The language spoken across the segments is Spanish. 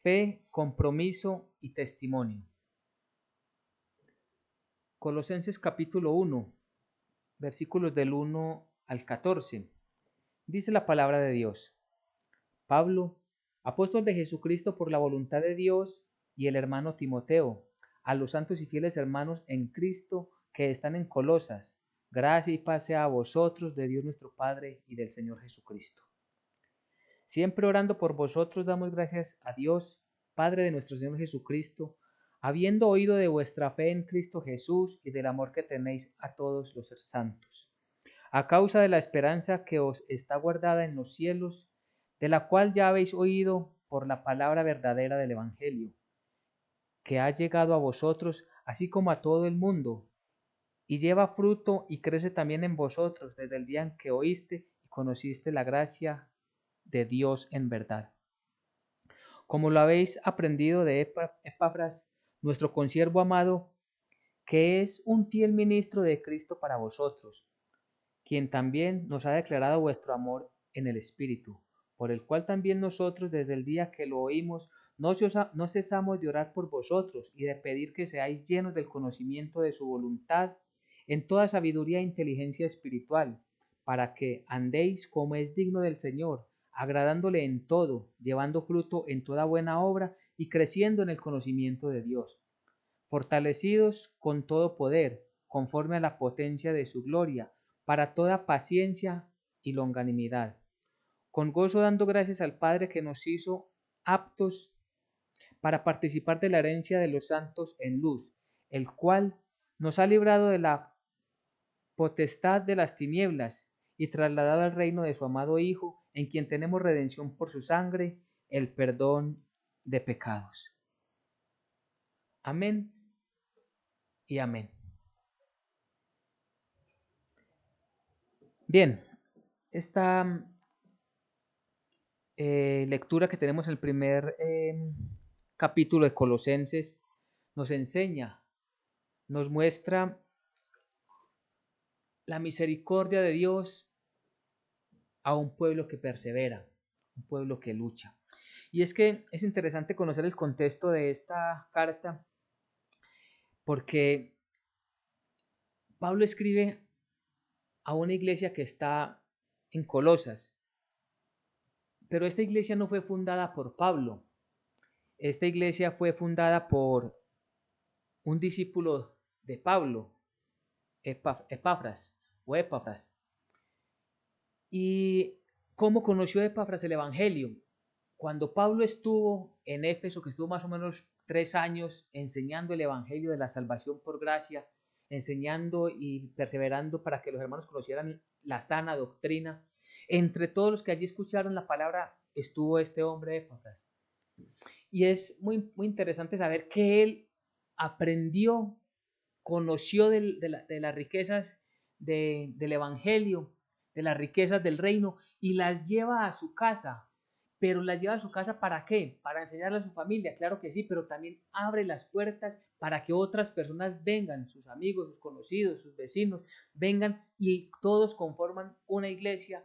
Fe, compromiso y testimonio. Colosenses capítulo 1, versículos del 1 al 14. Dice la palabra de Dios. Pablo, apóstol de Jesucristo por la voluntad de Dios, y el hermano Timoteo, a los santos y fieles hermanos en Cristo que están en Colosas, gracia y paz sea a vosotros de Dios nuestro Padre y del Señor Jesucristo. Siempre orando por vosotros damos gracias a Dios, Padre de nuestro Señor Jesucristo, habiendo oído de vuestra fe en Cristo Jesús y del amor que tenéis a todos los santos, a causa de la esperanza que os está guardada en los cielos, de la cual ya habéis oído por la palabra verdadera del Evangelio, que ha llegado a vosotros, así como a todo el mundo, y lleva fruto y crece también en vosotros desde el día en que oíste y conociste la gracia de Dios en verdad. Como lo habéis aprendido de Epafras, nuestro consiervo amado, que es un fiel ministro de Cristo para vosotros, quien también nos ha declarado vuestro amor en el Espíritu, por el cual también nosotros desde el día que lo oímos no cesamos de orar por vosotros y de pedir que seáis llenos del conocimiento de su voluntad en toda sabiduría e inteligencia espiritual, para que andéis como es digno del Señor, agradándole en todo, llevando fruto en toda buena obra y creciendo en el conocimiento de Dios, fortalecidos con todo poder, conforme a la potencia de su gloria, para toda paciencia y longanimidad, con gozo dando gracias al Padre que nos hizo aptos para participar de la herencia de los santos en luz, el cual nos ha librado de la potestad de las tinieblas y trasladado al reino de su amado Hijo, en quien tenemos redención por su sangre, el perdón de pecados. Amén y amén. Bien, esta lectura que tenemos en el primer capítulo de Colosenses nos enseña, nos muestra la misericordia de Dios a un pueblo que persevera, un pueblo que lucha. Y es que es interesante conocer el contexto de esta carta porque Pablo escribe a una iglesia que está en Colosas, pero esta iglesia no fue fundada por Pablo, esta iglesia fue fundada por un discípulo de Pablo, Epafras o Epafras. ¿Y cómo conoció Epafras el Evangelio? Cuando Pablo estuvo en Éfeso, que estuvo más o menos 3 años enseñando el Evangelio de la salvación por gracia, enseñando y perseverando para que los hermanos conocieran la sana doctrina, entre todos los que allí escucharon la palabra estuvo este hombre Epafras. Y es muy interesante saber que él aprendió, conoció de las riquezas del Evangelio, de las riquezas del reino, y las lleva a su casa. Pero las lleva a su casa ¿para qué? Para enseñarle a su familia, claro que sí, pero también abre las puertas para que otras personas vengan, sus amigos, sus conocidos, sus vecinos, vengan y todos conforman una iglesia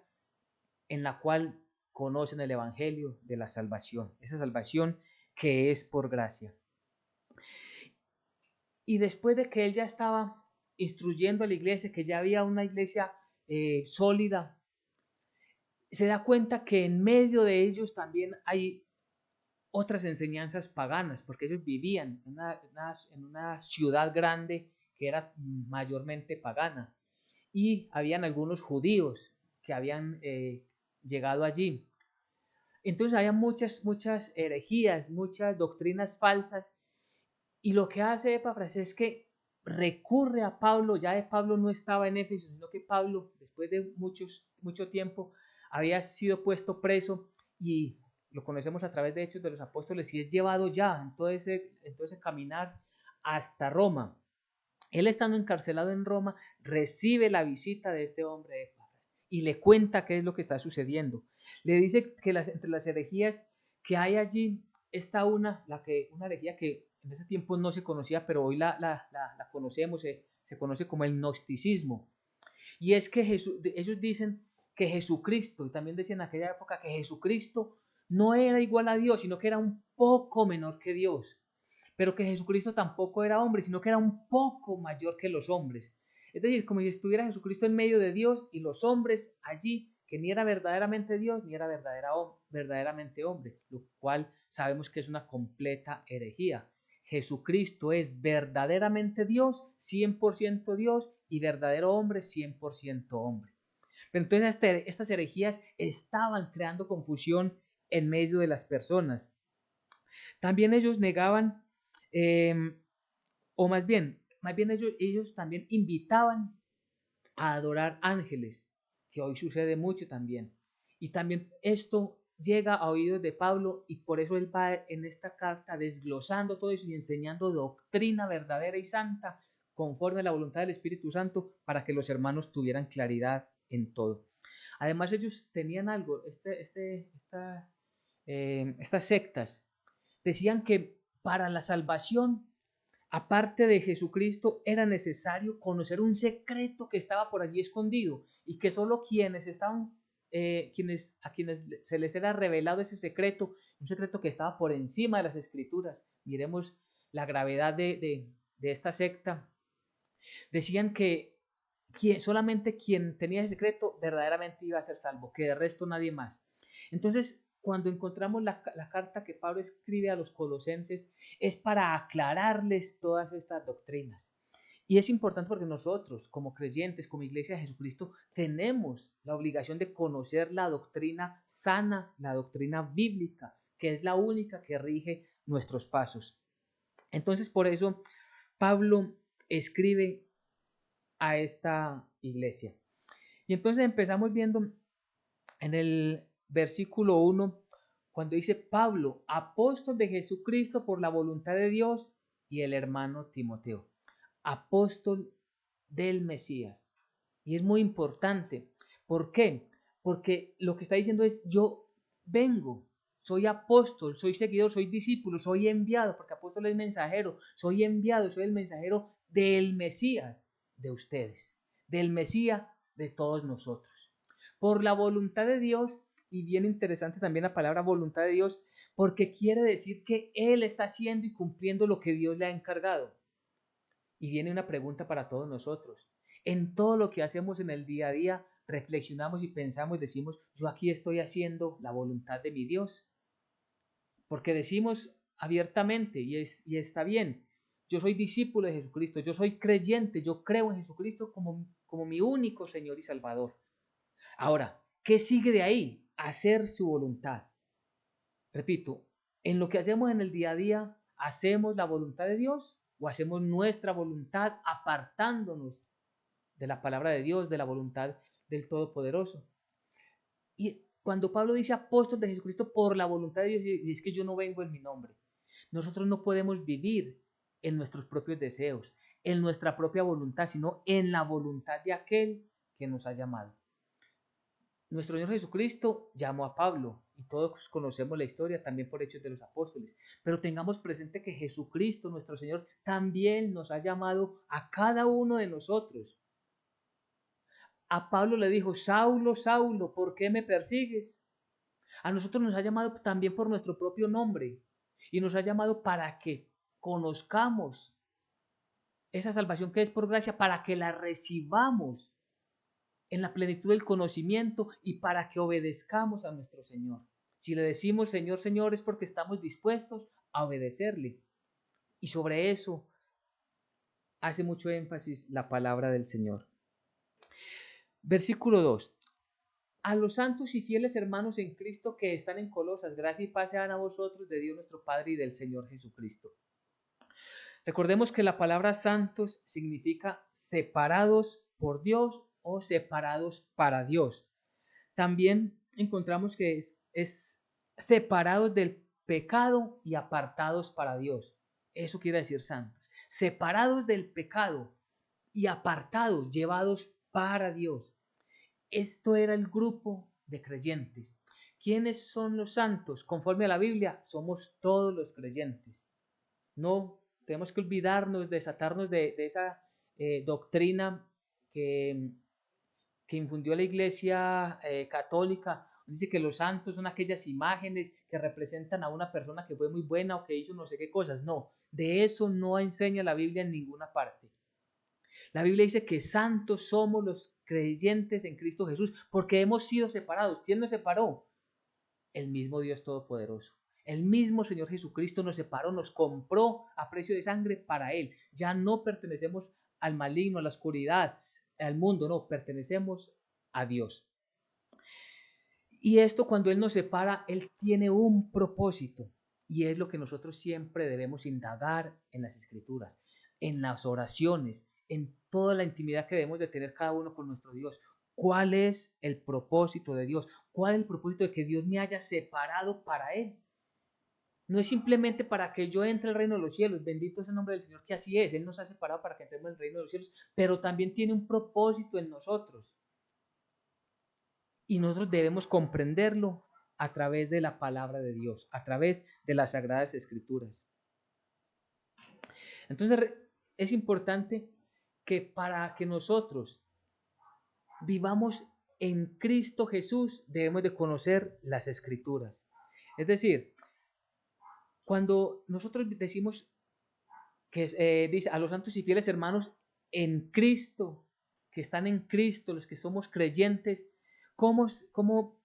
en la cual conocen el Evangelio de la salvación, esa salvación que es por gracia. Y después de que él ya estaba instruyendo a la iglesia, que ya había una iglesia sólida, se da cuenta que en medio de ellos también hay otras enseñanzas paganas, porque ellos vivían en una ciudad grande que era mayormente pagana. Y habían algunos judíos que habían llegado allí. Entonces había muchas herejías, muchas doctrinas falsas. Y lo que hace Epafras es que recurre a Pablo. Ya Pablo no estaba en Éfeso, sino que Pablo, después de mucho tiempo, había sido puesto preso y lo conocemos a través de Hechos de los Apóstoles y es llevado ya en todo ese caminar hasta Roma. Él estando encarcelado en Roma, recibe la visita de este hombre Epafras y le cuenta qué es lo que está sucediendo. Le dice que entre las herejías que hay allí está una herejía que en ese tiempo no se conocía, pero hoy la conocemos, se conoce como el gnosticismo. Y es que ellos dicen que Jesucristo, y también decían en aquella época que Jesucristo no era igual a Dios, sino que era un poco menor que Dios, pero que Jesucristo tampoco era hombre, sino que era un poco mayor que los hombres. Es decir, como si estuviera Jesucristo en medio de Dios y los hombres allí, que ni era verdaderamente Dios ni era verdaderamente hombre, lo cual sabemos que es una completa herejía. Jesucristo es verdaderamente Dios, 100% Dios, y verdadero hombre, 100% hombre. Pero entonces estas herejías estaban creando confusión en medio de las personas. También ellos negaban, eh, o más bien ellos también invitaban a adorar ángeles, que hoy sucede mucho también. Y también esto llega a oídos de Pablo y por eso él va en esta carta desglosando todo eso y enseñando doctrina verdadera y santa conforme a la voluntad del Espíritu Santo para que los hermanos tuvieran claridad en todo. Además ellos tenían algo, estas sectas decían que para la salvación, aparte de Jesucristo, era necesario conocer un secreto que estaba por allí escondido y que solo a quienes se les era revelado ese secreto, un secreto que estaba por encima de las escrituras. Miremos la gravedad de esta secta. Decían que solamente quien tenía ese secreto verdaderamente iba a ser salvo, que de resto nadie más. Entonces, cuando encontramos la carta que Pablo escribe a los colosenses, es para aclararles todas estas doctrinas. Y es importante porque nosotros, como creyentes, como iglesia de Jesucristo, tenemos la obligación de conocer la doctrina sana, la doctrina bíblica, que es la única que rige nuestros pasos. Entonces, por eso, Pablo escribe a esta iglesia. Y entonces empezamos viendo en el versículo 1, cuando dice Pablo, apóstol de Jesucristo por la voluntad de Dios, y el hermano Timoteo, apóstol del Mesías. Y es muy importante. ¿Por qué? Porque lo que está diciendo es, yo vengo, soy apóstol, soy seguidor, soy discípulo, soy enviado, porque apóstol es mensajero, soy enviado, soy el mensajero del Mesías de ustedes, del Mesías de todos nosotros. Por la voluntad de Dios, y bien interesante también la palabra voluntad de Dios, porque quiere decir que Él está haciendo y cumpliendo lo que Dios le ha encargado. Y viene una pregunta para todos nosotros. En todo lo que hacemos en el día a día, reflexionamos y pensamos y decimos, yo aquí estoy haciendo la voluntad de mi Dios. Porque decimos abiertamente, y está bien, yo soy discípulo de Jesucristo, yo soy creyente, yo creo en Jesucristo como mi único Señor y Salvador. Ahora, ¿qué sigue de ahí? Hacer su voluntad. Repito, en lo que hacemos en el día a día, ¿hacemos la voluntad de Dios o hacemos nuestra voluntad apartándonos de la palabra de Dios, de la voluntad del Todopoderoso? Y cuando Pablo dice apóstol de Jesucristo por la voluntad de Dios, y es que yo no vengo en mi nombre. Nosotros no podemos vivir en nuestros propios deseos, en nuestra propia voluntad, sino en la voluntad de aquel que nos ha llamado. Nuestro Señor Jesucristo llamó a Pablo y todos conocemos la historia también por Hechos de los Apóstoles, pero tengamos presente que Jesucristo, nuestro Señor, también nos ha llamado a cada uno de nosotros. A Pablo le dijo, Saulo, Saulo, ¿por qué me persigues? A nosotros nos ha llamado también por nuestro propio nombre y nos ha llamado para que conozcamos esa salvación que es por gracia, para que la recibamos en la plenitud del conocimiento y para que obedezcamos a nuestro Señor. Si le decimos Señor, Señor, es porque estamos dispuestos a obedecerle. Y sobre eso hace mucho énfasis la palabra del Señor. Versículo 2. A los santos y fieles hermanos en Cristo que están en Colosas, gracia y paz sean a vosotros de Dios nuestro Padre y del Señor Jesucristo. Recordemos que la palabra santos significa separados por Dios o separados para Dios. También encontramos que es separados del pecado y apartados para Dios. Eso quiere decir santos. Separados del pecado y apartados, llevados para Dios. Esto era el grupo de creyentes. ¿Quiénes son los santos? Conforme a la Biblia, somos todos los creyentes. No tenemos que olvidarnos, desatarnos de esa doctrina que infundió la Iglesia católica Dice que los santos son aquellas imágenes que representan a una persona que fue muy buena o que hizo no sé qué cosas. No, de eso no enseña la Biblia en ninguna parte. La Biblia dice que santos somos los creyentes en Cristo Jesús porque hemos sido separados. ¿Quién nos separó? El mismo Dios Todopoderoso. El mismo Señor Jesucristo nos separó, nos compró a precio de sangre para Él. Ya no pertenecemos al maligno, a la oscuridad, al mundo, no, pertenecemos a Dios. Y esto cuando Él nos separa, Él tiene un propósito. Y es lo que nosotros siempre debemos indagar en las Escrituras, en las oraciones, en toda la intimidad que debemos de tener cada uno con nuestro Dios. ¿Cuál es el propósito de Dios? ¿Cuál es el propósito de que Dios me haya separado para Él? No es simplemente para que yo entre al reino de los cielos, bendito es el nombre del Señor, que así es, Él nos ha separado para que entremos al reino de los cielos, pero también tiene un propósito en nosotros. Y nosotros debemos comprenderlo a través de la palabra de Dios, a través de las sagradas escrituras. Entonces es importante que para que nosotros vivamos en Cristo Jesús debemos de conocer las escrituras. Es decir, cuando nosotros decimos que dice a los santos y fieles hermanos en Cristo, que están en Cristo, los que somos creyentes, ¿cómo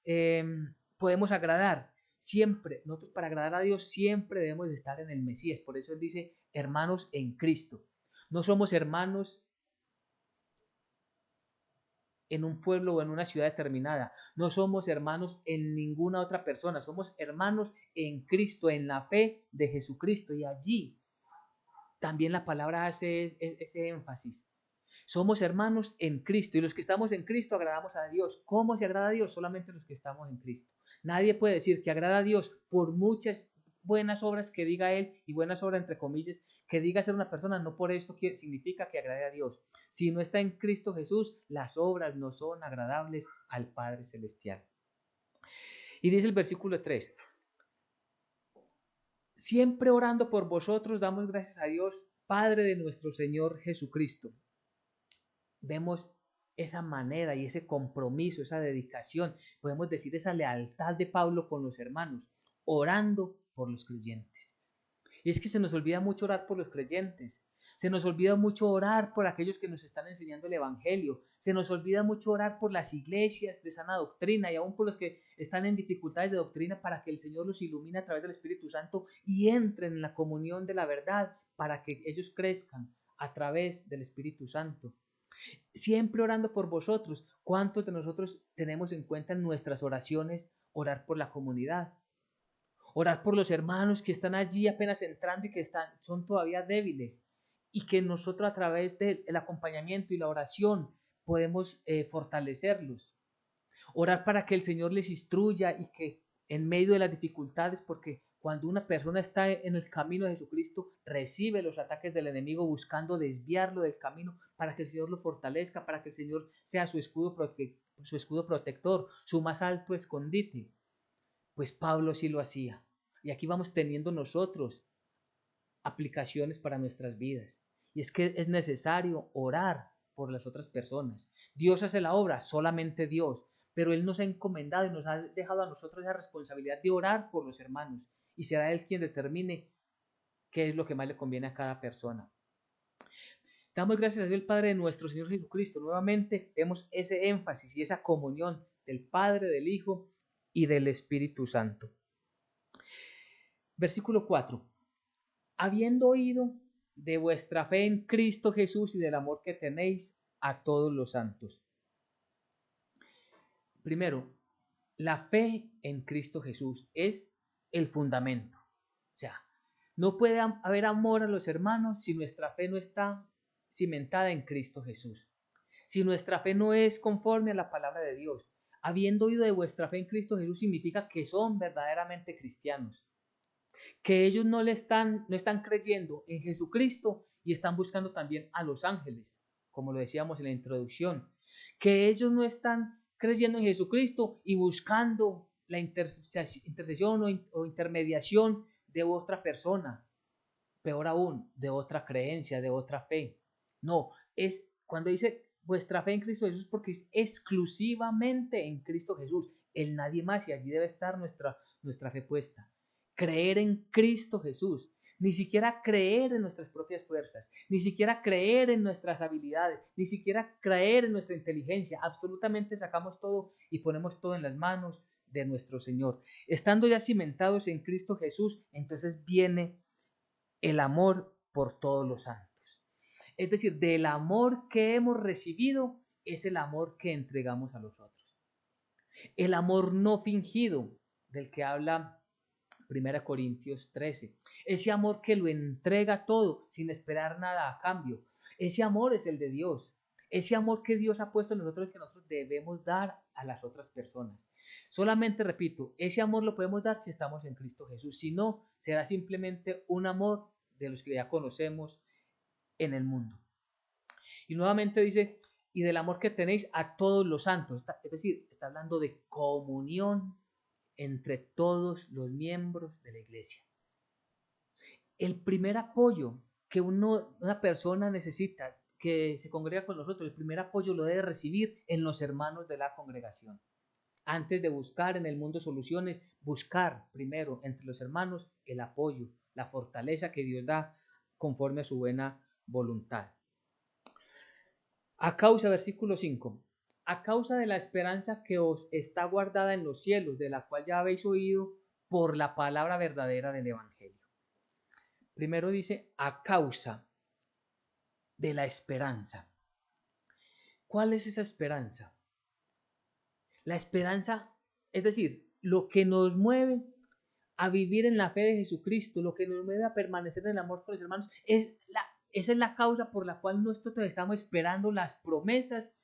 podemos agradar? Siempre, nosotros para agradar a Dios siempre debemos de estar en el Mesías. Por eso Él dice hermanos en Cristo. No somos hermanos en un pueblo o en una ciudad determinada. No somos hermanos en ninguna otra persona. Somos hermanos en Cristo, en la fe de Jesucristo. Y allí también la palabra hace ese énfasis. Somos hermanos en Cristo y los que estamos en Cristo agradamos a Dios. ¿Cómo se agrada a Dios? Solamente los que estamos en Cristo. Nadie puede decir que agrada a Dios por muchas buenas obras que diga Él, y buenas obras entre comillas, que diga ser una persona, no por esto significa que agrade a Dios. Si no está en Cristo Jesús, las obras no son agradables al Padre Celestial. Y dice el versículo 3, siempre orando por vosotros damos gracias a Dios, Padre de nuestro Señor Jesucristo. Vemos esa manera y ese compromiso, esa dedicación, podemos decir esa lealtad de Pablo con los hermanos, orando por los creyentes. Y es que se nos olvida mucho orar por los creyentes, se nos olvida mucho orar por aquellos que nos están enseñando el Evangelio, se nos olvida mucho orar por las iglesias de sana doctrina y aún por los que están en dificultades de doctrina para que el Señor los ilumine a través del Espíritu Santo y entren en la comunión de la verdad para que ellos crezcan a través del Espíritu Santo. Siempre orando por vosotros. ¿Cuántos de nosotros tenemos en cuenta en nuestras oraciones orar por la comunidad? Orar por los hermanos que están allí apenas entrando y que son todavía débiles y que nosotros a través del acompañamiento y la oración podemos fortalecerlos. Orar para que el Señor les instruya y que en medio de las dificultades, porque cuando una persona está en el camino de Jesucristo, recibe los ataques del enemigo buscando desviarlo del camino para que el Señor lo fortalezca, para que el Señor sea su escudo protector, su más alto escondite. Pues Pablo sí lo hacía. Y aquí vamos teniendo nosotros aplicaciones para nuestras vidas. Y es que es necesario orar por las otras personas. Dios hace la obra, solamente Dios, pero Él nos ha encomendado y nos ha dejado a nosotros esa responsabilidad de orar por los hermanos. Y será Él quien determine qué es lo que más le conviene a cada persona. Damos gracias a Dios el Padre de nuestro Señor Jesucristo. Nuevamente vemos ese énfasis y esa comunión del Padre, del Hijo y del Espíritu Santo. Versículo 4. Habiendo oído de vuestra fe en Cristo Jesús y del amor que tenéis a todos los santos. Primero, la fe en Cristo Jesús es el fundamento. O sea, no puede haber amor a los hermanos si nuestra fe no está cimentada en Cristo Jesús. Si nuestra fe no es conforme a la palabra de Dios. Habiendo oído de vuestra fe en Cristo Jesús significa que son verdaderamente cristianos. Que ellos no están creyendo en Jesucristo y están buscando también a los ángeles, como lo decíamos en la introducción. Que ellos no están creyendo en Jesucristo y buscando la intercesión o intermediación de otra persona, peor aún, de otra creencia, de otra fe. No, es cuando dice vuestra fe en Cristo Jesús porque es exclusivamente en Cristo Jesús. en nadie más, y allí debe estar nuestra fe puesta. Creer en Cristo Jesús. Ni siquiera creer en nuestras propias fuerzas, ni siquiera creer en nuestras habilidades, ni siquiera creer en nuestra inteligencia. Absolutamente sacamos todo y ponemos todo en las manos de nuestro Señor. Estando ya cimentados en Cristo Jesús, entonces viene el amor por todos los santos. Es decir, del amor que hemos recibido es el amor que entregamos a los otros. El amor no fingido del que habla 1 Corintios 13. Ese amor que lo entrega todo sin esperar nada a cambio. Ese amor es el de Dios. Ese amor que Dios ha puesto en nosotros y que nosotros debemos dar a las otras personas. Solamente repito, ese amor lo podemos dar si estamos en Cristo Jesús. Si no, será simplemente un amor de los que ya conocemos en el mundo. Y nuevamente dice, y del amor que tenéis a todos los santos. Es decir, está hablando de comunión entre todos los miembros de la iglesia. El primer apoyo que una persona necesita que se congrega con nosotros, el primer apoyo lo debe recibir en los hermanos de la congregación. Antes de buscar en el mundo soluciones, buscar primero entre los hermanos el apoyo, la fortaleza que Dios da conforme a su buena voluntad. A causa, versículo 5, a causa de la esperanza que os está guardada en los cielos, de la cual ya habéis oído por la palabra verdadera del Evangelio. Primero dice, a causa de la esperanza. ¿Cuál es esa esperanza? La esperanza, es decir, lo que nos mueve a vivir en la fe de Jesucristo, lo que nos mueve a permanecer en el amor con los hermanos, esa es la causa por la cual nosotros estamos esperando las promesas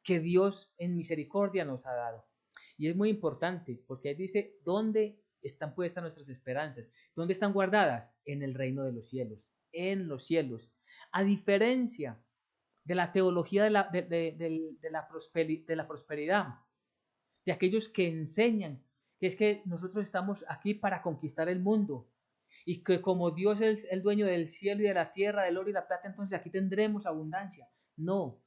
que Dios en misericordia nos ha dado. Y es muy importante, porque ahí dice, ¿dónde están puestas nuestras esperanzas? ¿Dónde están guardadas? En el reino de los cielos, en los cielos. A diferencia de la teología de la prosperidad, de aquellos que enseñan que es que nosotros estamos aquí para conquistar el mundo y que como Dios es el dueño del cielo y de la tierra, del oro y la plata, entonces aquí tendremos abundancia. No,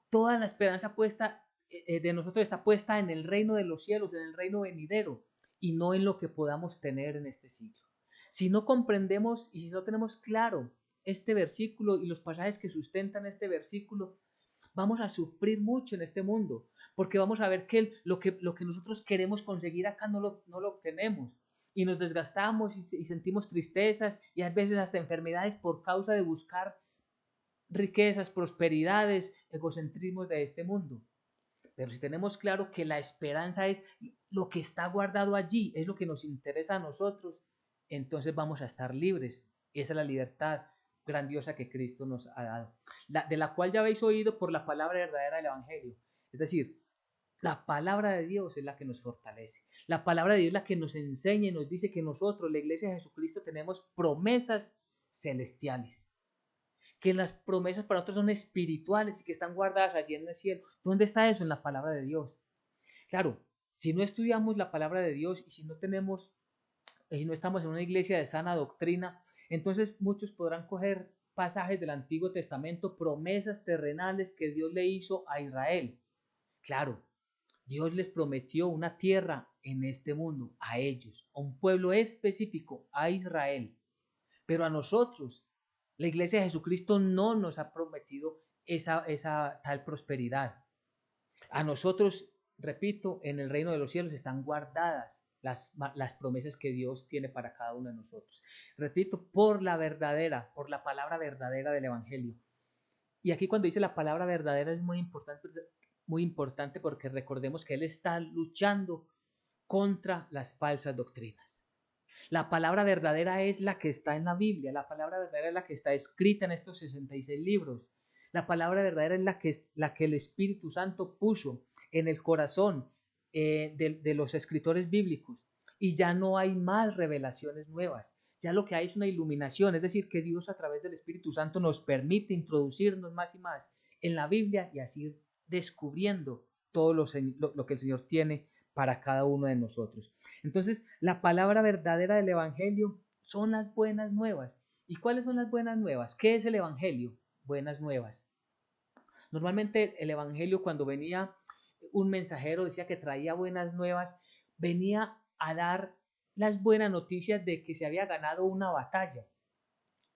toda la esperanza puesta de nosotros está puesta en el reino de los cielos, en el reino venidero y no en lo que podamos tener en este siglo. Si no comprendemos y si no tenemos claro este versículo y los pasajes que sustentan este versículo, vamos a sufrir mucho en este mundo, porque vamos a ver que lo que nosotros queremos conseguir acá no lo obtenemos. Y nos desgastamos y sentimos tristezas y a veces hasta enfermedades por causa de buscar riquezas, prosperidades, egocentrismos de este mundo. Pero si tenemos claro que la esperanza es lo que está guardado allí, es lo que nos interesa a nosotros, entonces vamos a estar libres. Esa es la libertad grandiosa que Cristo nos ha dado, de la cual ya habéis oído por la palabra verdadera del Evangelio. Es decir, la palabra de Dios es la que nos fortalece. La palabra de Dios es la que nos enseña y nos dice que nosotros, la iglesia de Jesucristo, tenemos promesas celestiales. Que las promesas para nosotros son espirituales y que están guardadas allí en el cielo. ¿Dónde está eso? En la palabra de Dios. Claro, si no estudiamos la palabra de Dios y si no tenemos y no estamos en una iglesia de sana doctrina, entonces muchos podrán coger pasajes del Antiguo Testamento, promesas terrenales que Dios le hizo a Israel. Claro, Dios les prometió una tierra en este mundo, a ellos, a un pueblo específico, a Israel. Pero a nosotros, la iglesia de Jesucristo no nos ha prometido esa tal prosperidad. A nosotros, repito, en el reino de los cielos están guardadas las promesas que Dios tiene para cada uno de nosotros. Repito, por la palabra verdadera del Evangelio. Y aquí cuando dice la palabra verdadera es muy importante porque recordemos que Él está luchando contra las falsas doctrinas. La palabra verdadera es la que está en la Biblia, la palabra verdadera es la que está escrita en estos 66 libros. La palabra verdadera es la que el Espíritu Santo puso en el corazón de los escritores bíblicos. Y ya no hay más revelaciones nuevas. Ya lo que hay es una iluminación, es decir, que Dios a través del Espíritu Santo nos permite introducirnos más y más en la Biblia y así ir descubriendo todo lo que el Señor tiene para cada uno de nosotros. Entonces, la palabra verdadera del Evangelio son las buenas nuevas. ¿Y cuáles son las buenas nuevas? ¿Qué es el Evangelio? Buenas nuevas. Normalmente el Evangelio cuando venía un mensajero, decía que traía buenas nuevas, venía a dar las buenas noticias de que se había ganado una batalla.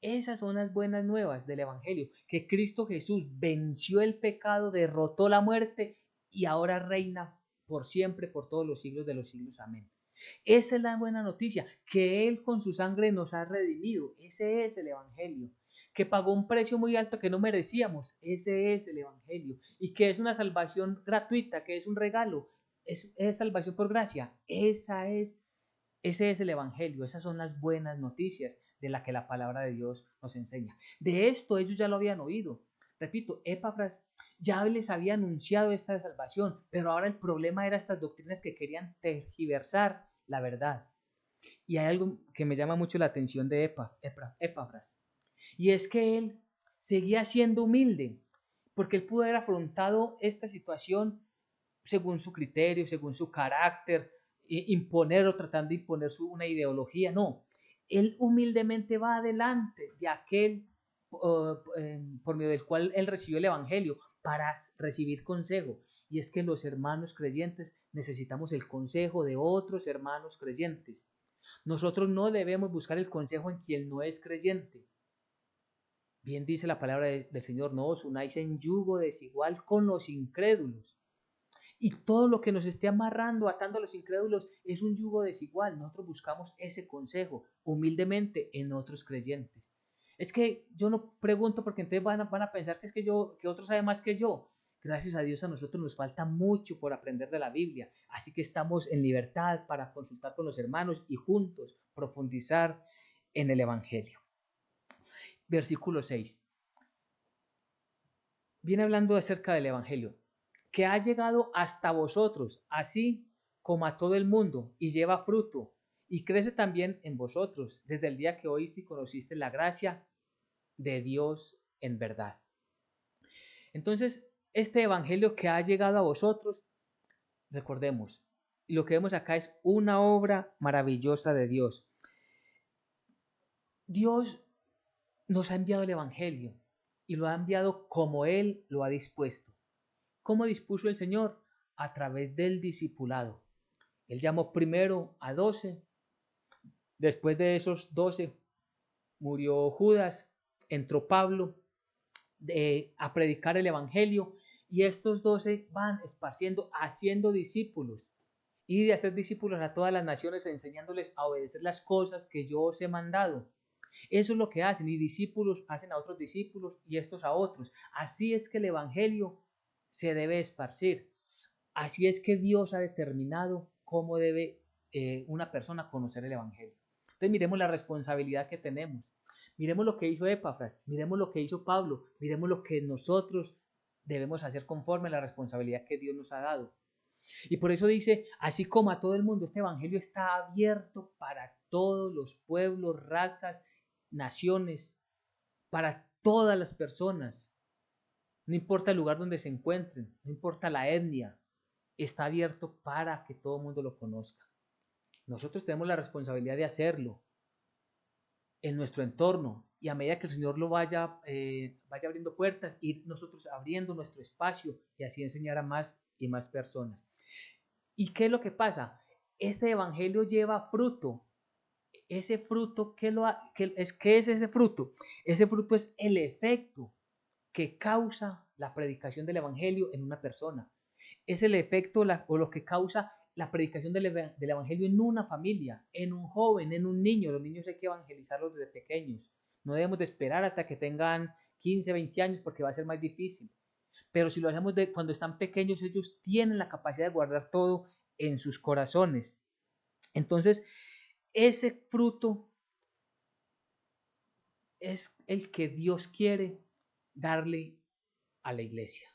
Esas son las buenas nuevas del Evangelio, que Cristo Jesús venció el pecado, derrotó la muerte y ahora reina por siempre, por todos los siglos de los siglos. Amén. Esa es la buena noticia, que Él con su sangre nos ha redimido. Ese es el Evangelio. Que pagó un precio muy alto que no merecíamos. Ese es el Evangelio. Y que es una salvación gratuita, que es un regalo. Es salvación por gracia. Ese es el Evangelio. Esas son las buenas noticias de la que la palabra de Dios nos enseña. De esto ellos ya lo habían oído. Repito, Epafras ya les había anunciado esta salvación, pero ahora el problema era estas doctrinas que querían tergiversar la verdad. Y hay algo que me llama mucho la atención de Epafras, y es que él seguía siendo humilde, porque él pudo haber afrontado esta situación según su criterio, según su carácter, imponer o tratando de imponer una ideología. No, él humildemente va adelante de aquel por medio del cual él recibió el Evangelio para recibir consejo. Y es que los hermanos creyentes necesitamos el consejo de otros hermanos creyentes. Nosotros no debemos buscar el consejo en quien no es creyente. Bien dice la palabra del Señor, no os unáis en yugo desigual con los incrédulos. Y todo lo que nos esté amarrando, atando a los incrédulos, es un yugo desigual. Nosotros buscamos ese consejo humildemente en otros creyentes. Es que yo no pregunto porque entonces van a pensar que es que otro sabe más que yo. Gracias a Dios a nosotros nos falta mucho por aprender de la Biblia. Así que estamos en libertad para consultar con los hermanos y juntos profundizar en el Evangelio. Versículo 6. Viene hablando acerca del Evangelio, que ha llegado hasta vosotros, así como a todo el mundo, y lleva fruto, y crece también en vosotros, desde el día que oíste y conociste la gracia de Dios en verdad. Entonces, este Evangelio que ha llegado a vosotros, recordemos, y lo que vemos acá es una obra maravillosa de Dios. Dios nos ha enviado el Evangelio, y lo ha enviado como Él lo ha dispuesto. ¿Cómo dispuso el Señor? A través del discipulado. Él llamó primero a 12, después de esos 12 murió Judas, entró Pablo a predicar el Evangelio y estos 12 van esparciendo, haciendo discípulos y de hacer discípulos a todas las naciones, enseñándoles a obedecer las cosas que yo os he mandado. Eso es lo que hacen, y discípulos hacen a otros discípulos y estos a otros. Así es que el Evangelio se debe esparcir. Así es que Dios ha determinado cómo debe una persona conocer el Evangelio. Entonces miremos la responsabilidad que tenemos. Miremos lo que hizo Epafras, miremos lo que hizo Pablo, miremos lo que nosotros debemos hacer conforme a la responsabilidad que Dios nos ha dado. Y por eso dice, así como a todo el mundo, este Evangelio está abierto para todos los pueblos, razas, naciones, para todas las personas. No importa el lugar donde se encuentren, no importa la etnia, está abierto para que todo el mundo lo conozca. Nosotros tenemos la responsabilidad de hacerlo en nuestro entorno y a medida que el Señor lo vaya abriendo puertas, ir nosotros abriendo nuestro espacio y así enseñar a más y más personas. ¿Y qué es lo que pasa? Este evangelio lleva fruto. Ese fruto, ¿qué es ese fruto? Ese fruto es el efecto que causa la predicación del evangelio en una persona. Es el efecto o lo que causa la predicación del evangelio en una familia, en un joven, en un niño. Los niños hay que evangelizarlos desde pequeños. No debemos de esperar hasta que tengan 15, 20 años porque va a ser más difícil. Pero si lo hacemos cuando están pequeños, ellos tienen la capacidad de guardar todo en sus corazones. Entonces, ese fruto es el que Dios quiere darle a la iglesia.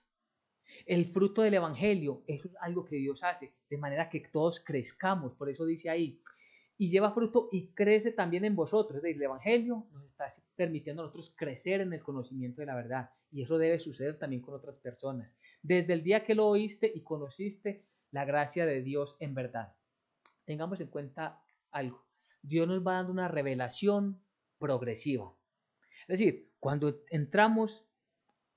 El fruto del evangelio, eso es algo que Dios hace, de manera que todos crezcamos. Por eso dice ahí, y lleva fruto y crece también en vosotros. Es decir, el evangelio nos está permitiendo a nosotros crecer en el conocimiento de la verdad. Y eso debe suceder también con otras personas. Desde el día que lo oíste y conociste la gracia de Dios en verdad. Tengamos en cuenta algo. Dios nos va dando una revelación progresiva. Es decir, cuando entramos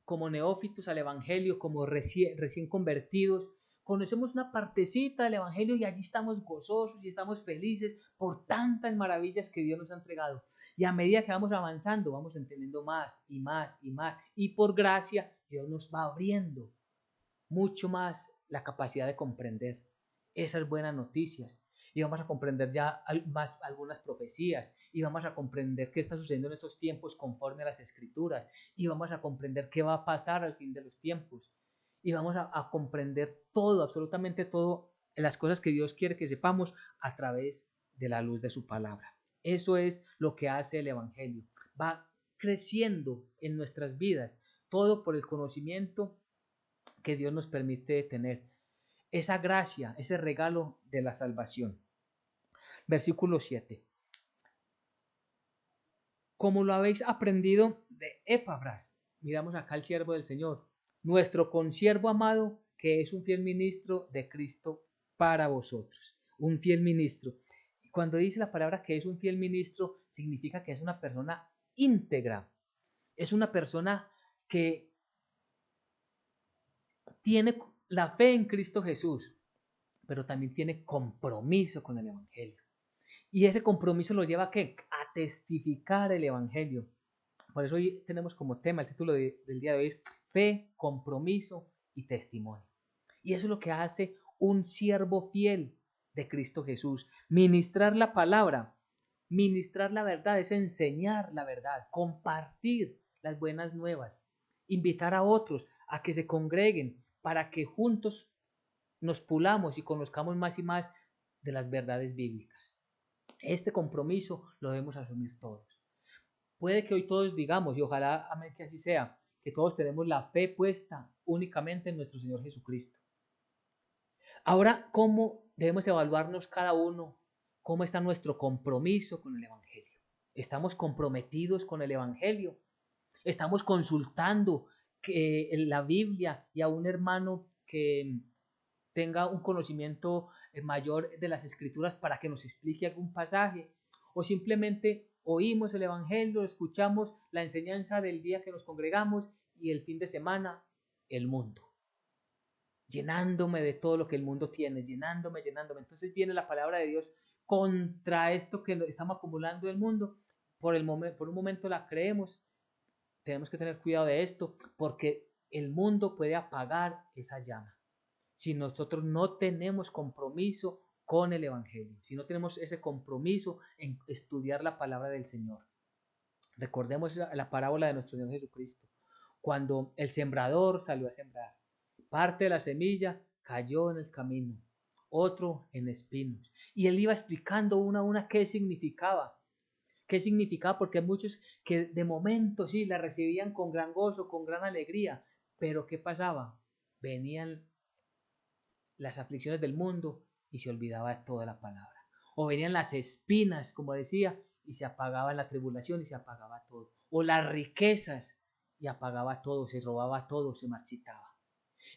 como neófitos al evangelio, como recién convertidos, conocemos una partecita del Evangelio y allí estamos gozosos y estamos felices por tantas maravillas que Dios nos ha entregado. Y a medida que vamos avanzando, vamos entendiendo más y más y más. Y por gracia, Dios nos va abriendo mucho más la capacidad de comprender esas buenas noticias. Y vamos a comprender ya más algunas profecías. Y vamos a comprender qué está sucediendo en estos tiempos conforme a las Escrituras. Y vamos a comprender qué va a pasar al fin de los tiempos. Y vamos a comprender todo, absolutamente todo, las cosas que Dios quiere que sepamos a través de la luz de su palabra. Eso es lo que hace el Evangelio. Va creciendo en nuestras vidas, todo por el conocimiento que Dios nos permite tener. Esa gracia, ese regalo de la salvación. Versículo 7. Como lo habéis aprendido de Epafras, miramos acá al siervo del Señor, nuestro consiervo amado, que es un fiel ministro de Cristo para vosotros. Un fiel ministro. Cuando dice la palabra que es un fiel ministro, significa que es una persona íntegra. Es una persona que tiene la fe en Cristo Jesús, pero también tiene compromiso con el Evangelio. Y ese compromiso lo lleva ¿a qué? A testificar el Evangelio. Por eso hoy tenemos como tema, el título del día de hoy es Fe, Compromiso y Testimonio. Y eso es lo que hace un siervo fiel de Cristo Jesús. Ministrar la palabra, ministrar la verdad, es enseñar la verdad, compartir las buenas nuevas, invitar a otros a que se congreguen para que juntos nos pulamos y conozcamos más y más de las verdades bíblicas. Este compromiso lo debemos asumir todos. Puede que hoy todos digamos, y ojalá amén que así sea, que todos tenemos la fe puesta únicamente en nuestro Señor Jesucristo. Ahora, ¿cómo debemos evaluarnos cada uno? ¿Cómo está nuestro compromiso con el Evangelio? ¿Estamos comprometidos con el Evangelio? ¿Estamos consultando la Biblia y a un hermano que tenga un conocimiento mayor de las Escrituras para que nos explique algún pasaje? ¿O simplemente oímos el Evangelio, escuchamos la enseñanza del día que nos congregamos y el fin de semana el mundo? Llenándome de todo lo que el mundo tiene, llenándome. Entonces viene la palabra de Dios contra esto que estamos acumulando del mundo. Por un momento la creemos. Tenemos que tener cuidado de esto porque el mundo puede apagar esa llama. Si nosotros no tenemos compromiso con el Evangelio, si no tenemos ese compromiso en estudiar la palabra del Señor. Recordemos la parábola de nuestro Señor Jesucristo. Cuando el sembrador salió a sembrar, parte de la semilla cayó en el camino, otro en espinos. Y él iba explicando una a una qué significaba. ¿Qué significaba? Porque hay muchos que de momento sí la recibían con gran gozo, con gran alegría. Pero ¿qué pasaba? Venían las aflicciones del mundo y se olvidaba de toda la palabra. O venían las espinas, como decía, y se apagaba la tribulación y se apagaba todo. O las riquezas y apagaba todo, se robaba todo, se marchitaba.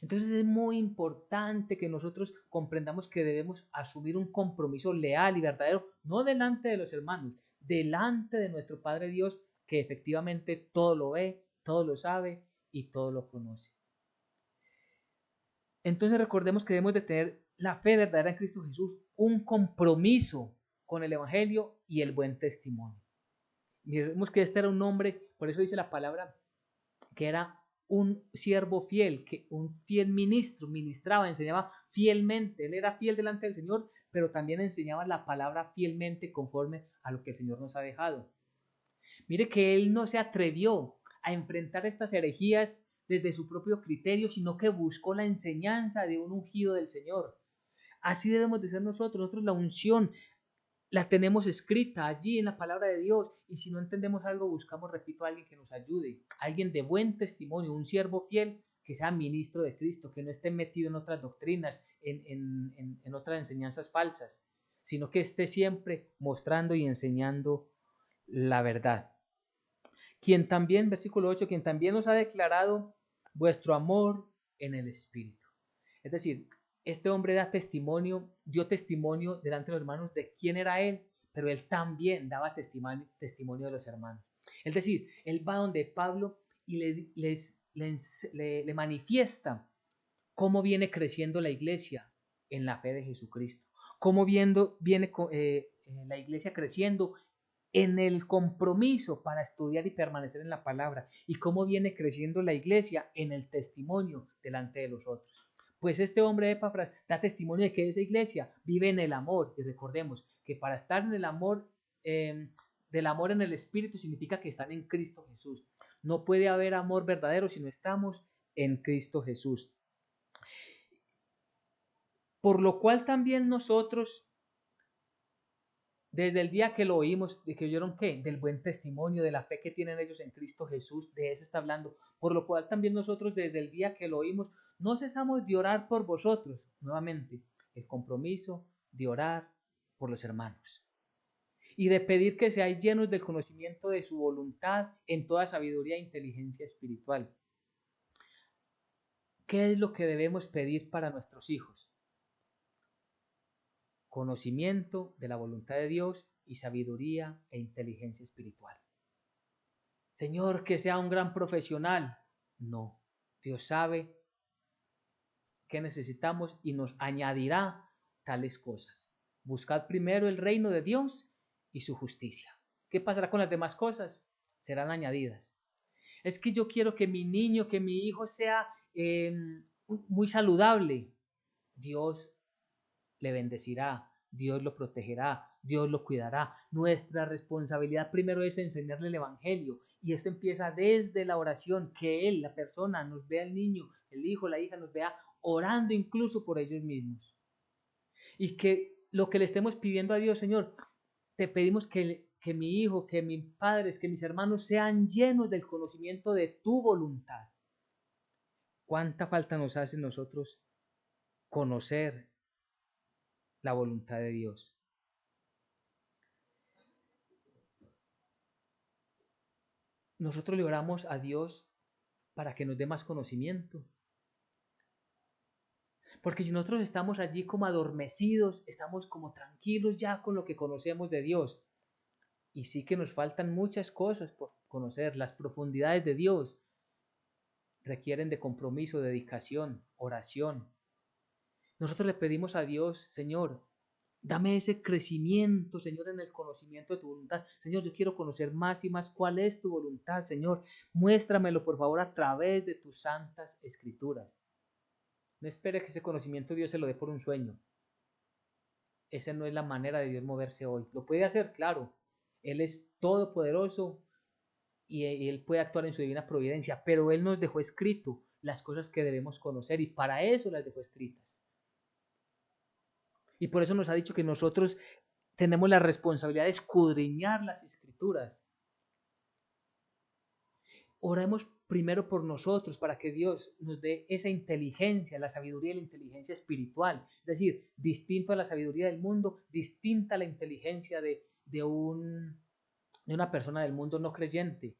Entonces es muy importante que nosotros comprendamos que debemos asumir un compromiso leal y verdadero, no delante de los hermanos, delante de nuestro Padre Dios, que efectivamente todo lo ve, todo lo sabe y todo lo conoce. Entonces recordemos que debemos de tener la fe verdadera en Cristo Jesús, un compromiso con el Evangelio y el buen testimonio. Miremos que este era un hombre, por eso dice la palabra, que era un siervo fiel, que un fiel ministro, ministraba, enseñaba fielmente, él era fiel delante del Señor, pero también enseñaba la palabra fielmente conforme a lo que el Señor nos ha dejado. Mire que él no se atrevió a enfrentar estas herejías desde su propio criterio, sino que buscó la enseñanza de un ungido del Señor. Así debemos de ser nosotros la unción la tenemos escrita allí en la palabra de Dios y si no entendemos algo buscamos, repito, a alguien que nos ayude, alguien de buen testimonio, un siervo fiel que sea ministro de Cristo, que no esté metido en otras doctrinas, en otras enseñanzas falsas, sino que esté siempre mostrando y enseñando la verdad. Quien también, versículo 8, quien también os ha declarado vuestro amor en el Espíritu. Es decir, este hombre dio testimonio delante de los hermanos de quién era él, pero él también daba testimonio de los hermanos. Es decir, él va donde Pablo y le manifiesta ¿Cómo viene creciendo la iglesia? En la fe de Jesucristo. ¿Cómo viene la iglesia creciendo? En el compromiso para estudiar y permanecer en la palabra. ¿Y cómo viene creciendo la iglesia? En el testimonio delante de los otros. Pues este hombre Epafras da testimonio de que esa iglesia vive en el amor. Y recordemos que para estar en el amor, del amor en el Espíritu, significa que están en Cristo Jesús. No puede haber amor verdadero si no estamos en Cristo Jesús. Por lo cual también nosotros, desde el día que lo oímos, de que oyeron qué, del buen testimonio, de la fe que tienen ellos en Cristo Jesús, de eso está hablando. Por lo cual también nosotros, desde el día que lo oímos, no cesamos de orar por vosotros. Nuevamente, el compromiso de orar por los hermanos y de pedir que seáis llenos del conocimiento de su voluntad en toda sabiduría e inteligencia espiritual. ¿Qué es lo que debemos pedir para nuestros hijos? Conocimiento de la voluntad de Dios y sabiduría e inteligencia espiritual. Señor, que sea un gran profesional. No, Dios sabe qué necesitamos y nos añadirá tales cosas. Buscad primero el reino de Dios y su justicia. ¿Qué pasará con las demás cosas? Serán añadidas. Es que yo quiero que mi niño, que mi hijo sea muy saludable. Dios le bendecirá, Dios lo protegerá, Dios lo cuidará. Nuestra responsabilidad primero es enseñarle el Evangelio. Y esto empieza desde la oración, que él, la persona, nos vea el niño, el hijo, la hija, nos vea orando incluso por ellos mismos. Y que lo que le estemos pidiendo a Dios, Señor, te pedimos que mi hijo, que mis padres, que mis hermanos sean llenos del conocimiento de tu voluntad. ¿Cuánta falta nos hace nosotros conocer la voluntad de Dios? Nosotros le oramos a Dios para que nos dé más conocimiento. Porque si nosotros estamos allí como adormecidos, estamos como tranquilos ya con lo que conocemos de Dios. Y sí que nos faltan muchas cosas por conocer. Las profundidades de Dios requieren de compromiso, dedicación, oración. Nosotros le pedimos a Dios, Señor, dame ese crecimiento, Señor, en el conocimiento de tu voluntad. Señor, yo quiero conocer más y más cuál es tu voluntad, Señor. Muéstramelo, por favor, a través de tus santas escrituras. No espere que ese conocimiento Dios se lo dé por un sueño. Esa no es la manera de Dios moverse hoy. Lo puede hacer, claro. Él es todopoderoso y Él puede actuar en su divina providencia, pero Él nos dejó escrito las cosas que debemos conocer y para eso las dejó escritas. Y por eso nos ha dicho que nosotros tenemos la responsabilidad de escudriñar las escrituras. Oremos primero por nosotros para que Dios nos dé esa inteligencia, la sabiduría y la inteligencia espiritual. Es decir, distinto a la sabiduría del mundo, distinta a la inteligencia de una persona del mundo no creyente.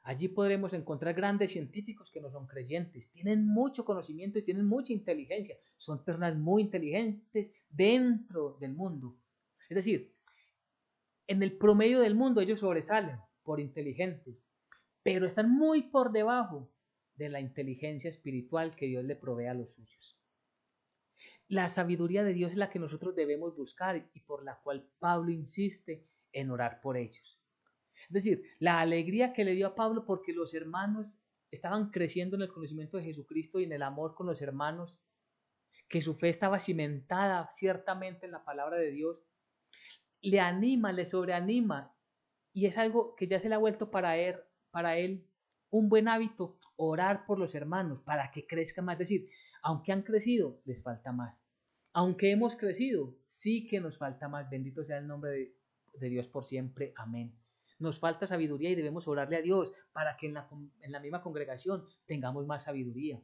Allí podremos encontrar grandes científicos que no son creyentes, tienen mucho conocimiento y tienen mucha inteligencia, son personas muy inteligentes dentro del mundo. Es decir, en el promedio del mundo ellos sobresalen por inteligentes, pero están muy por debajo de la inteligencia espiritual que Dios le provee a los suyos. La sabiduría de Dios es la que nosotros debemos buscar y por la cual Pablo insiste en orar por ellos. Es decir, la alegría que le dio a Pablo porque los hermanos estaban creciendo en el conocimiento de Jesucristo y en el amor con los hermanos, que su fe estaba cimentada ciertamente en la palabra de Dios, le anima, le sobreanima y es algo que ya se le ha vuelto para él un buen hábito, orar por los hermanos para que crezcan más. Es decir, aunque han crecido, les falta más. Aunque hemos crecido, sí que nos falta más. Bendito sea el nombre de Dios por siempre. Amén. Nos falta sabiduría y debemos orarle a Dios para que en la misma congregación tengamos más sabiduría.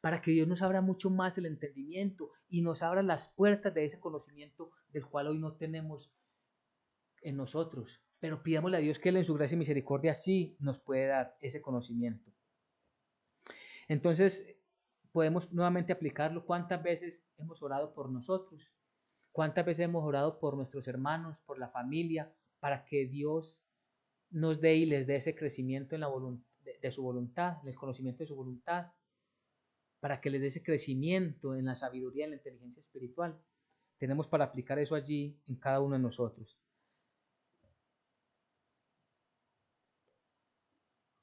Para que Dios nos abra mucho más el entendimiento y nos abra las puertas de ese conocimiento del cual hoy no tenemos en nosotros. Pero pidámosle a Dios que Él en su gracia y misericordia sí nos puede dar ese conocimiento. Entonces, podemos nuevamente aplicarlo. ¿Cuántas veces hemos orado por nosotros? ¿Cuántas veces hemos orado por nuestros hermanos, por la familia, para que Dios nos dé y les dé ese crecimiento en la de su voluntad, en el conocimiento de su voluntad? para que les dé ese crecimiento en la sabiduría y en la inteligencia espiritual. Tenemos para aplicar eso allí en cada uno de nosotros.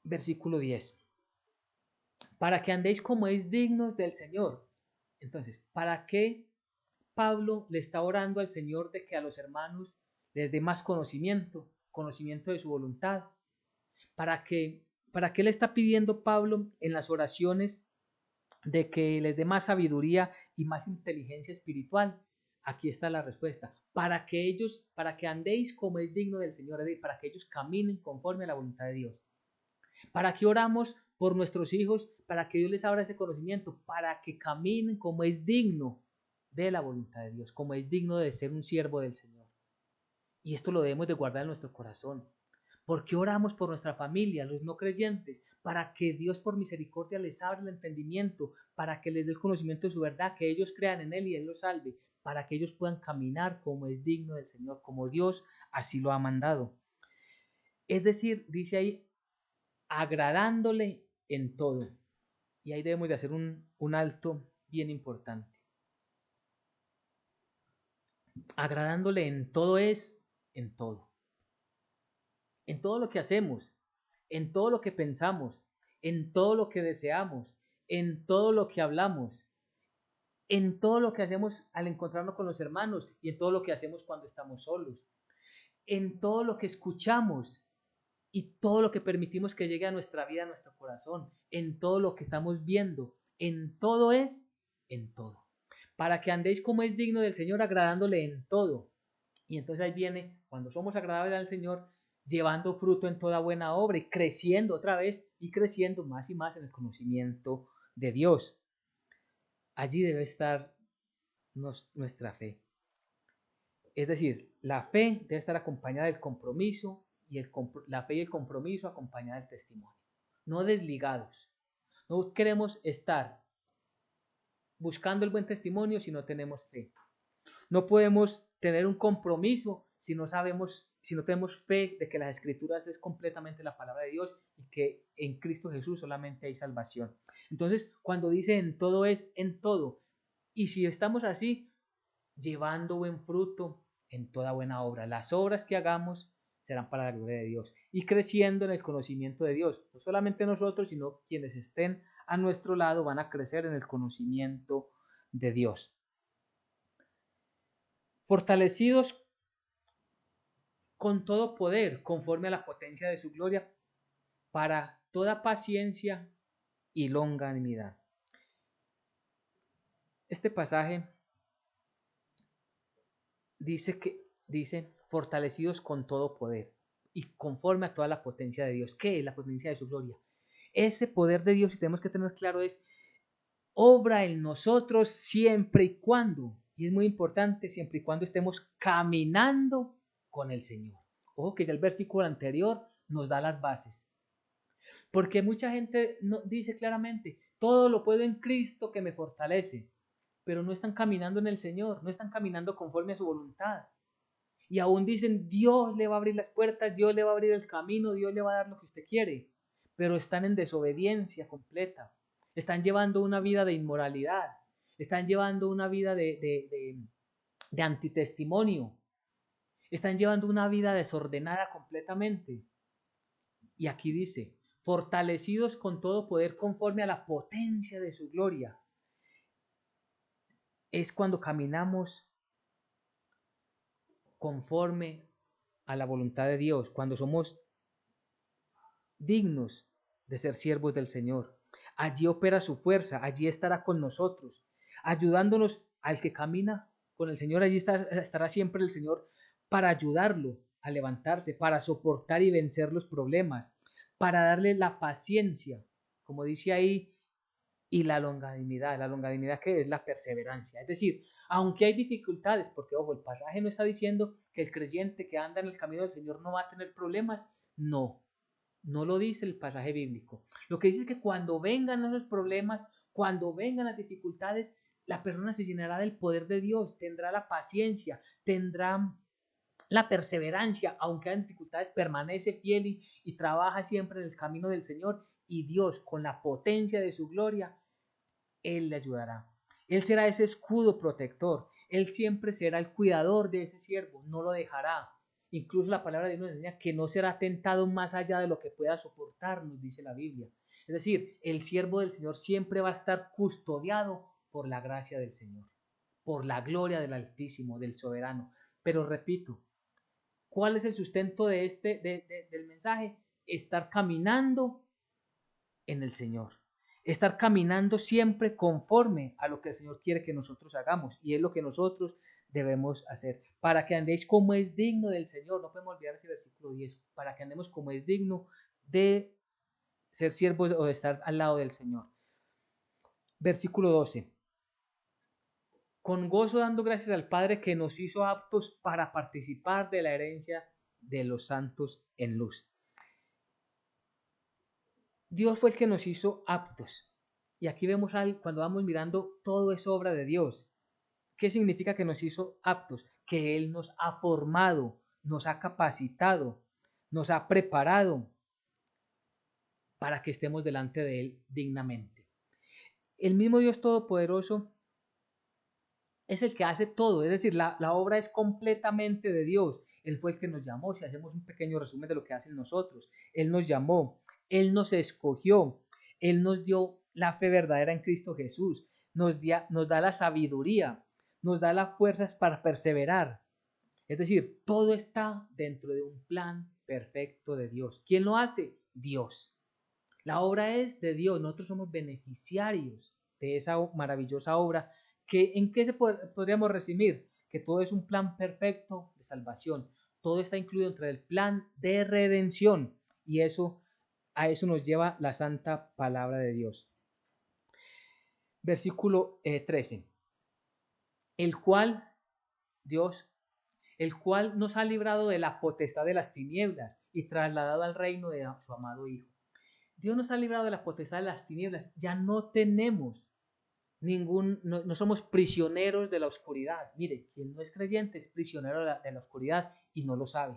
Versículo 10. Para que andéis como es dignos del Señor. Entonces, ¿para qué Pablo le está orando al Señor de que a los hermanos les dé más conocimiento, conocimiento de su voluntad? ¿Para qué le está pidiendo Pablo en las oraciones de que les dé más sabiduría y más inteligencia espiritual? Aquí está la respuesta. Para que andéis como es digno del Señor, es decir, para que ellos caminen conforme a la voluntad de Dios. ¿Para qué oramos por nuestros hijos? Para que Dios les abra ese conocimiento, para que caminen como es digno de la voluntad de Dios, como es digno de ser un siervo del Señor. Y esto lo debemos de guardar en nuestro corazón. ¿Por qué oramos por nuestra familia, los no creyentes? Para que Dios por misericordia les abra el entendimiento, para que les dé el conocimiento de su verdad, que ellos crean en Él y Él los salve, para que ellos puedan caminar como es digno del Señor, como Dios así lo ha mandado. Es decir, dice ahí, agradándole en todo. Y ahí debemos de hacer un alto bien importante. Agradándole en todo es en todo. En todo lo que hacemos, en todo lo que pensamos, en todo lo que deseamos, en todo lo que hablamos, en todo lo que hacemos al encontrarnos con los hermanos y en todo lo que hacemos cuando estamos solos, en todo lo que escuchamos y todo lo que permitimos que llegue a nuestra vida, a nuestro corazón, en todo lo que estamos viendo, en todo es en todo. Para que andéis como es digno del Señor, agradándole en todo. Y entonces ahí viene, cuando somos agradables al Señor, llevando fruto en toda buena obra y creciendo otra vez y creciendo más y más en el conocimiento de Dios. Allí debe estar nuestra fe. Es decir, la fe debe estar acompañada del compromiso y la fe y el compromiso acompañada del testimonio. No desligados. No queremos estar buscando el buen testimonio si no tenemos fe. No podemos tener un compromiso si no sabemos, si no tenemos fe de que las escrituras es completamente la palabra de Dios y que en Cristo Jesús solamente hay salvación. Entonces, cuando dice en todo es en todo. Y si estamos así, llevando buen fruto en toda buena obra. Las obras que hagamos serán para la gloria de Dios y creciendo en el conocimiento de Dios. No solamente nosotros, sino quienes estén a nuestro lado van a crecer en el conocimiento de Dios. Fortalecidos con todo poder, conforme a la potencia de su gloria, para toda paciencia y longanimidad. Este pasaje dice fortalecidos con todo poder y conforme a toda la potencia de Dios. ¿Qué es la potencia de su gloria? Ese poder de Dios, y tenemos que tener claro, es obra en nosotros siempre y cuando, y es muy importante, siempre y cuando estemos caminando con el Señor. Ojo que ya el versículo anterior nos da las bases. Porque mucha gente dice claramente, todo lo puedo en Cristo que me fortalece, pero no están caminando en el Señor, no están caminando conforme a su voluntad. Y aún dicen, Dios le va a abrir las puertas, Dios le va a abrir el camino, Dios le va a dar lo que usted quiere, pero están en desobediencia completa, están llevando una vida de inmoralidad, están llevando una vida de antitestimonio, están llevando una vida desordenada completamente. Y aquí dice, fortalecidos con todo poder conforme a la potencia de su gloria. Es cuando caminamos conforme a la voluntad de Dios, cuando somos dignos de ser siervos del Señor. Allí opera su fuerza, allí estará con nosotros, ayudándonos al que camina con el Señor. Allí estará siempre el Señor para ayudarlo a levantarse, para soportar y vencer los problemas, para darle la paciencia, como dice ahí, y la longanimidad que es la perseverancia. Es decir, aunque hay dificultades, porque ojo, el pasaje no está diciendo que el creyente que anda en el camino del Señor no va a tener problemas, no, no lo dice el pasaje bíblico. Lo que dice es que cuando vengan esos problemas, cuando vengan las dificultades, la persona se llenará del poder de Dios, tendrá la paciencia, tendrá la perseverancia, aunque hay dificultades, permanece fiel y trabaja siempre en el camino del Señor, y Dios, con la potencia de su gloria, Él le ayudará. Él será ese escudo protector. Él siempre será el cuidador de ese siervo, no lo dejará. Incluso la palabra de Dios nos enseña que no será tentado más allá de lo que pueda soportar, nos dice la Biblia. Es decir, el siervo del Señor siempre va a estar custodiado por la gracia del Señor, por la gloria del Altísimo, del Soberano. Pero repito, ¿cuál es el sustento del mensaje? Estar caminando en el Señor. Estar caminando siempre conforme a lo que el Señor quiere que nosotros hagamos. Y es lo que nosotros debemos hacer. Para que andéis como es digno del Señor. No podemos olvidar ese versículo 10. Para que andemos como es digno de ser siervos o de estar al lado del Señor. Versículo 12. Con gozo dando gracias al Padre que nos hizo aptos para participar de la herencia de los santos en luz. Dios fue el que nos hizo aptos. Y aquí vemos cuando vamos mirando, todo es obra de Dios. ¿Qué significa que nos hizo aptos? Que Él nos ha formado, nos ha capacitado, nos ha preparado para que estemos delante de Él dignamente. El mismo Dios Todopoderoso es el que hace todo, es decir, la obra es completamente de Dios. Él fue el que nos llamó. Si hacemos un pequeño resumen de lo que hacen nosotros, Él nos llamó, Él nos escogió, Él nos dio la fe verdadera en Cristo Jesús, nos da la sabiduría, nos da las fuerzas para perseverar. Es decir, todo está dentro de un plan perfecto de Dios. ¿Quién lo hace? Dios. La obra es de Dios, nosotros somos beneficiarios de esa maravillosa obra. ¿En qué podríamos resumir? Que todo es un plan perfecto de salvación. Todo está incluido dentro del plan de redención. Y a eso nos lleva la santa palabra de Dios. Versículo 13. El cual, Dios, el cual nos ha librado de la potestad de las tinieblas y trasladado al reino de su amado Hijo. Dios nos ha librado de la potestad de las tinieblas. Ya no tenemos no somos prisioneros de la oscuridad. Mire, quien no es creyente es prisionero de la oscuridad y no lo sabe.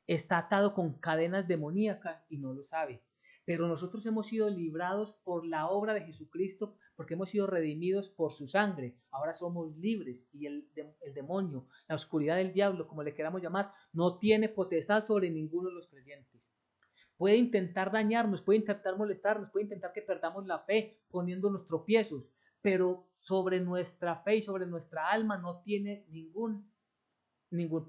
Está atado con cadenas demoníacas y no lo sabe. Pero nosotros hemos sido librados por la obra de Jesucristo, porque hemos sido redimidos por su sangre. Ahora somos libres y el demonio, la oscuridad del diablo, como le queramos llamar, no tiene potestad sobre ninguno de los creyentes. Puede intentar dañarnos, puede intentar molestarnos, puede intentar que perdamos la fe poniéndonos tropiezos, pero sobre nuestra fe y sobre nuestra alma no tiene ningún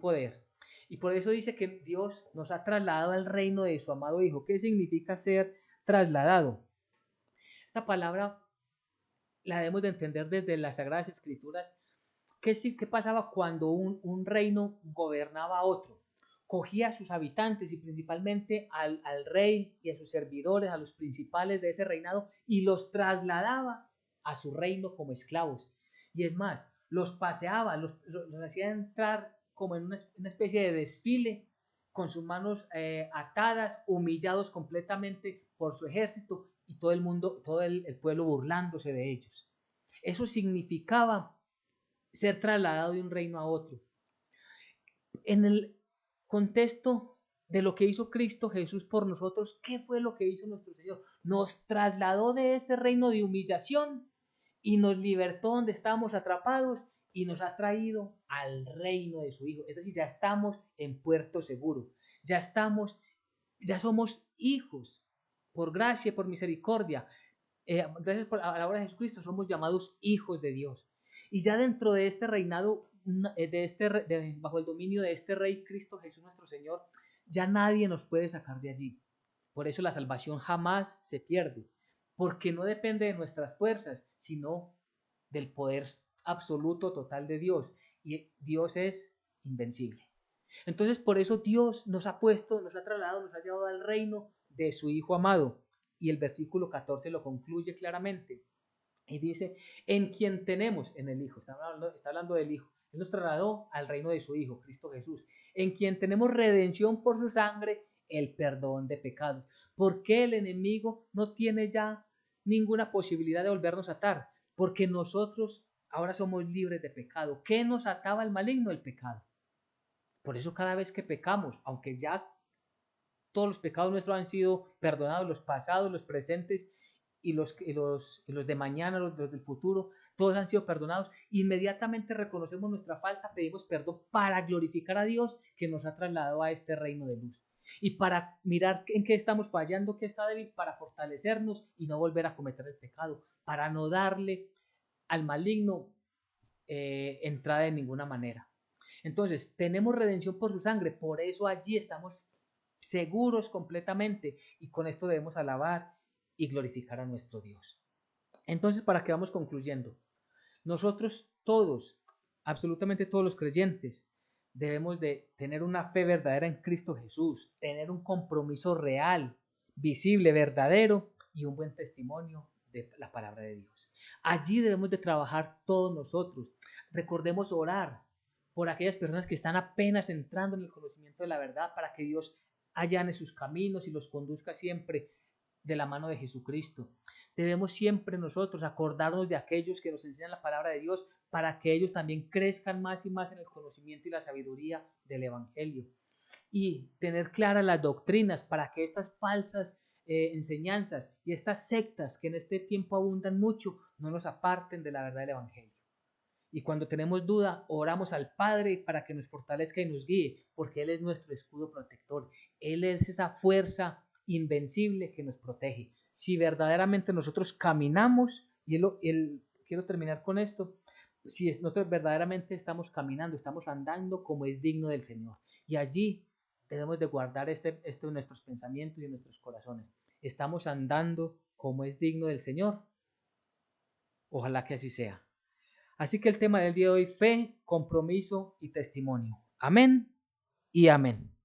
poder. Y por eso dice que Dios nos ha trasladado al reino de su amado Hijo. ¿Qué significa ser trasladado? Esta palabra la debemos de entender desde las Sagradas Escrituras. ¿Qué pasaba cuando un reino gobernaba a otro? Cogía a sus habitantes y principalmente al rey y a sus servidores, a los principales de ese reinado, y los trasladaba a su reino como esclavos. Y es más, los paseaba, los hacía entrar como en una especie de desfile, con sus manos atadas, humillados completamente por su ejército y todo el mundo, todo el pueblo burlándose de ellos. Eso significaba ser trasladado de un reino a otro. En el contexto de lo que hizo Cristo Jesús por nosotros, ¿qué fue lo que hizo nuestro Señor? Nos trasladó de ese reino de humillación y nos libertó donde estábamos atrapados y nos ha traído al reino de su Hijo. Es decir, ya estamos en puerto seguro, ya somos hijos por gracia y por misericordia. Gracias a la obra de Jesucristo somos llamados hijos de Dios. Y ya dentro de este reinado, bajo el dominio de este Rey Cristo Jesús nuestro Señor, ya nadie nos puede sacar de allí. Por eso la salvación jamás se pierde, porque no depende de nuestras fuerzas, sino del poder absoluto, total de Dios. Y Dios es invencible. Entonces, por eso Dios nos ha trasladado, nos ha llevado al reino de su Hijo amado. Y el versículo 14 lo concluye claramente. Y dice, en quien tenemos, en el Hijo, está hablando del Hijo. Él nos trasladó al reino de su Hijo, Cristo Jesús, en quien tenemos redención por su sangre, el perdón de pecados. ¿Por qué el enemigo no tiene ya ninguna posibilidad de volvernos a atar? Porque nosotros ahora somos libres de pecado. ¿Qué nos ataba al maligno? El pecado. Por eso cada vez que pecamos, aunque ya todos los pecados nuestros han sido perdonados, los pasados, los presentes y los de mañana, los del futuro, todos han sido perdonados. Inmediatamente reconocemos nuestra falta, pedimos perdón para glorificar a Dios que nos ha trasladado a este reino de luz. Y para mirar en qué estamos fallando, qué está débil, para fortalecernos y no volver a cometer el pecado, para no darle al maligno entrada de ninguna manera. Entonces, tenemos redención por su sangre, por eso allí estamos seguros completamente y con esto debemos alabar y glorificar a nuestro Dios. Entonces, para que vamos concluyendo, nosotros todos, absolutamente todos los creyentes, debemos de tener una fe verdadera en Cristo Jesús, tener un compromiso real, visible, verdadero y un buen testimonio de la palabra de Dios. Allí debemos de trabajar todos nosotros. Recordemos orar por aquellas personas que están apenas entrando en el conocimiento de la verdad, para que Dios allane sus caminos y los conduzca siempre de la mano de Jesucristo. Debemos siempre nosotros acordarnos de aquellos que nos enseñan la palabra de Dios, para que ellos también crezcan más y más en el conocimiento y la sabiduría del Evangelio. Y tener claras las doctrinas para que estas falsas enseñanzas y estas sectas que en este tiempo abundan mucho no nos aparten de la verdad del Evangelio. Y cuando tenemos duda, oramos al Padre para que nos fortalezca y nos guíe, porque Él es nuestro escudo protector. Él es esa fuerza invencible que nos protege. Si verdaderamente nosotros caminamos, quiero terminar con esto, si nosotros verdaderamente estamos caminando, estamos andando como es digno del Señor. Y allí debemos de guardar esto en nuestros pensamientos y en nuestros corazones. Estamos andando como es digno del Señor. Ojalá que así sea. Así que el tema del día de hoy, fe, compromiso y testimonio. Amén y amén.